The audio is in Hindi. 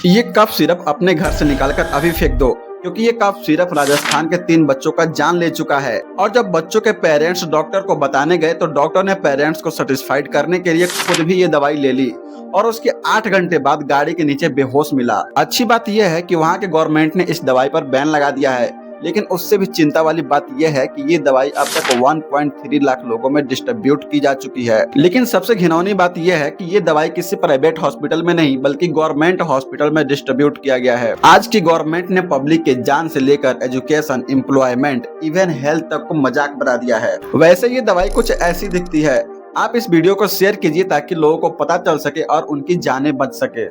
ये कफ सिरप अपने घर से निकालकर अभी फेंक दो, क्योंकि ये कफ सिरप राजस्थान के 3 बच्चों का जान ले चुका है। और जब बच्चों के पेरेंट्स डॉक्टर को बताने गए तो डॉक्टर ने पेरेंट्स को सेटिस्फाइड करने के लिए खुद भी ये दवाई ले ली और उसके 8 घंटे बाद गाड़ी के नीचे बेहोश मिला। अच्छी बात यह है कि वहाँ के गवर्नमेंट ने इस दवाई पर बैन लगा दिया है, लेकिन उससे भी चिंता वाली बात यह है कि ये दवाई अब तक 1.3 लाख लोगों में डिस्ट्रीब्यूट की जा चुकी है। लेकिन सबसे घिनौनी बात यह है कि ये दवाई किसी प्राइवेट हॉस्पिटल में नहीं बल्कि गवर्नमेंट हॉस्पिटल में डिस्ट्रीब्यूट किया गया है। आज की गवर्नमेंट ने पब्लिक के जान से लेकर एजुकेशन, एम्प्लॉयमेंट, इवन हेल्थ तक को मजाक बना दिया है। वैसे ये दवाई कुछ ऐसी दिखती है। आप इस वीडियो को शेयर कीजिए ताकि लोगों को पता चल सके और उनकी जानें बच सके।